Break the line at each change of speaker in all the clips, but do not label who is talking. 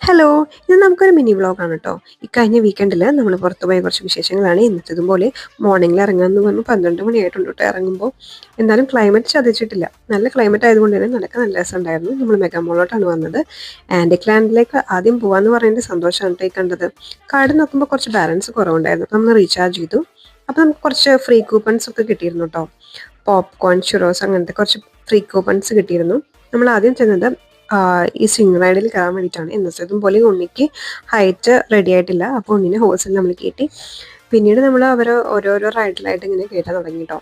Hello! ഇത് നമുക്കൊരു mini വ്ലോഗാണ് കേട്ടോ. ഇക്കഴിഞ്ഞ വീക്കെൻഡിൽ നമ്മൾ പുറത്ത് പോയ കുറച്ച് വിശേഷങ്ങളാണ്. എന്നത്തേതും പോലെ മോർണിംഗിൽ ഇറങ്ങാമെന്ന് പറഞ്ഞു 12 മണിയായിട്ടുണ്ട് കേട്ടോ ഇറങ്ങുമ്പോൾ. എന്നാലും ക്ലൈമറ്റ് ചതിച്ചിട്ടില്ല. നല്ല ക്ലൈമറ്റ് ആയതുകൊണ്ട് തന്നെ നടക്കാൻ നല്ല രസമുണ്ടായിരുന്നു. നമ്മൾ മെഗാ മോളിലോട്ടാണ് വന്നത്. ആൻറ്റിക് ലാൻഡിലേക്ക് ആദ്യം പോകാമെന്ന് പറയുന്നത് സന്തോഷമാണ് കേട്ടോ ഈ കണ്ടത്. കാർഡ് നോക്കുമ്പോൾ കുറച്ച് ബാലൻസ് കുറവുണ്ടായിരുന്നു. അപ്പോൾ നമ്മൾ റീചാർജ് ചെയ്തു. അപ്പോൾ നമുക്ക് കുറച്ച് ഫ്രീ കൂപ്പൺസ് ഒക്കെ കിട്ടിയിരുന്നു കേട്ടോ. പോപ്കോൺ, ചുറോസ് അങ്ങനത്തെ കുറച്ച് ഫ്രീ കൂപ്പൺസ് കിട്ടിയിരുന്നു. നമ്മൾ ആദ്യം ചെന്നത് ഈ സ്വിംഗ് റൈഡിൽ കയറാൻ വേണ്ടിയിട്ടാണ്. എന്നത്തേതും പോലെ ഉണ്ണിക്ക് ഹൈറ്റ് റെഡി ആയിട്ടില്ല. അപ്പോൾ ഉണ്ണിനെ ഹോഴ്സിൽ നമ്മൾ കയറ്റി. പിന്നീട് നമ്മൾ അവരെ ഓരോരോ റൈഡിലായിട്ട് ഇങ്ങനെ കയറ്റാൻ തുടങ്ങി കേട്ടോ.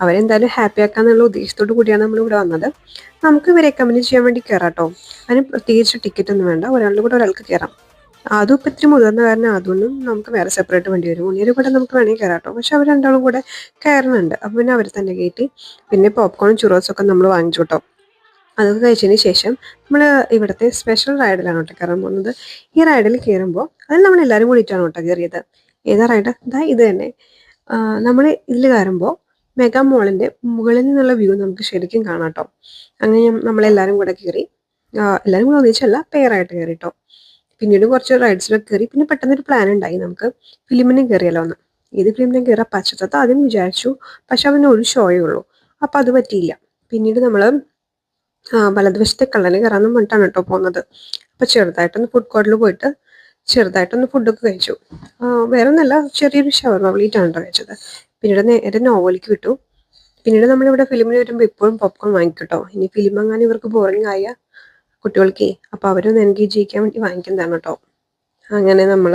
അവരെന്തായാലും ഹാപ്പി ആക്കാന്നുള്ള ഉദ്ദേശത്തോടു കൂടിയാണ് നമ്മളിവിടെ വന്നത്. നമുക്ക് ഇവരെ റെക്കമെൻഡ് ചെയ്യാൻ വേണ്ടി കയറാം കേട്ടോ. അതിന് പ്രത്യേകിച്ച് ടിക്കറ്റ് ഒന്നും വേണ്ട, ഒരാളുടെ കൂടെ ഒരാൾക്ക് കയറാം. അതും ഇപ്പം ഇത്തിരി മുതിർന്ന കാരണം അതൊന്നും നമുക്ക് വേറെ സെപ്പറേറ്റ് വേണ്ടി വരും. ഉണ്ണിയുടെ കൂടെ നമുക്ക് വേണമെങ്കിൽ കയറാം കേട്ടോ. പക്ഷെ അവർ രണ്ടാളും കൂടെ കയറുന്നുണ്ട്. അപ്പോൾ പിന്നെ അവർ തന്നെ കയറ്റി. പിന്നെ പോപ്കോണും ചുറോസൊക്കെ നമ്മൾ വാങ്ങിച്ചു കേട്ടോ. അതൊക്കെ കഴിച്ചതിന് ശേഷം നമ്മൾ ഇവിടുത്തെ സ്പെഷ്യൽ റൈഡിലാണ് കേട്ടോ കയറാൻ പോകുന്നത്. ഈ റൈഡിൽ കയറുമ്പോൾ അതിൽ നമ്മൾ എല്ലാവരും കൂടിയിട്ടാണ് കേട്ടോ കയറിയത്. ഏതാ റൈഡ്? ഇതാ ഇത് തന്നെ. നമ്മൾ ഇതിൽ കയറുമ്പോൾ മെഗാ മോളിൻ്റെ മുകളിൽ നിന്നുള്ള വ്യൂ നമുക്ക് ശരിക്കും കാണാം കേട്ടോ. അങ്ങനെ നമ്മളെല്ലാവരും കൂടെ കയറി. എല്ലാവരും കൂടെ ഒന്നിച്ചല്ല, പെയറായിട്ട് കയറി കേട്ടോ. പിന്നീട് കുറച്ച് റൈഡ്സിലൊക്കെ കയറി. പിന്നെ പെട്ടെന്നൊരു പ്ലാൻ ഉണ്ടായി, നമുക്ക് ഫിലിമിന് കയറിയല്ലോ ഒന്ന്. ഏത് ഫിലിമിനും കയറാം? പച്ചത്തത്ത ആദ്യം വിചാരിച്ചു. പക്ഷെ അതിന് ഒരു ഷോയേ ഉള്ളൂ. അപ്പോൾ അത് പറ്റിയില്ല. പിന്നീട് നമ്മൾ വലതുവശത്തെ കള്ളന് കയറാമെന്ന് പറഞ്ഞിട്ടാണ് കേട്ടോ പോകുന്നത്. അപ്പോൾ ചെറുതായിട്ടൊന്ന് ഫുഡ് കോർട്ടിൽ പോയിട്ട് ചെറുതായിട്ടൊന്ന് ഫുഡൊക്കെ കഴിച്ചു. വേറെ ഒന്നല്ല, ചെറിയൊരു ഷവർമ പ്ലേറ്റാണ് കേട്ടോ കഴിച്ചത്. പിന്നീട് നേരെ നോവലിക്ക് വിട്ടു. പിന്നീട് നമ്മളിവിടെ ഫിലിമിന് വരുമ്പോൾ എപ്പോഴും പോപ്കോൺ വാങ്ങിക്കും കേട്ടോ. ഇനി ഫിലിം അങ്ങനെ ഇവർക്ക് ബോറിംഗ് ആയ കുട്ടികൾക്ക് അപ്പോൾ അവരൊന്ന് എൻഗേജ് ചെയ്യിക്കാൻ വേണ്ടി വാങ്ങിക്കുന്നതാണ് കേട്ടോ. അങ്ങനെ നമ്മൾ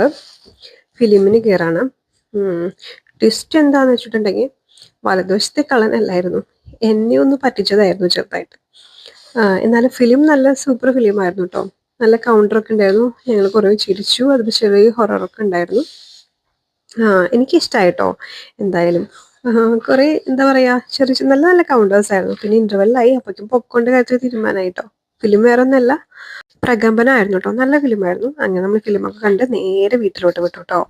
ഫിലിമിന് കയറാണ്. ട്വിസ്റ്റ് എന്താണെന്ന് വെച്ചിട്ടുണ്ടെങ്കിൽ വലതുവശത്തെ കള്ളനല്ലായിരുന്നു, എന്നെ ഒന്ന് പറ്റിച്ചതായിരുന്നു ചെറുതായിട്ട്. എന്നാലും ഫിലിം നല്ല സൂപ്പർ ഫിലിമായിരുന്നു കേട്ടോ. നല്ല കൗണ്ടറൊക്കെ ഉണ്ടായിരുന്നു. ഞങ്ങൾ കുറേ ചിരിച്ചു. അതിൽ ചെറിയ ഹൊററൊക്കെ ഉണ്ടായിരുന്നു. എനിക്കിഷ്ടമായി കേട്ടോ. എന്തായാലും കുറേ എന്താ പറയുക, ചെറിയ നല്ല നല്ല കൗണ്ടേഴ്സ് ആയിരുന്നു. പിന്നെ ഇൻ്റർവെല്ലായി. അപ്പോഴേക്കും പോപ്കോണിൻ്റെ കാര്യത്തിൽ തീരുമാനമായി കേട്ടോ. ഫിലിം വേറെ ഒന്നല്ല, പ്രകമ്പനമായിരുന്നു കേട്ടോ. നല്ല ഫിലിമായിരുന്നു. അങ്ങനെ നമ്മൾ ഫിലിമൊക്കെ കണ്ട് നേരെ വീട്ടിലോട്ട് വിട്ടു കേട്ടോ.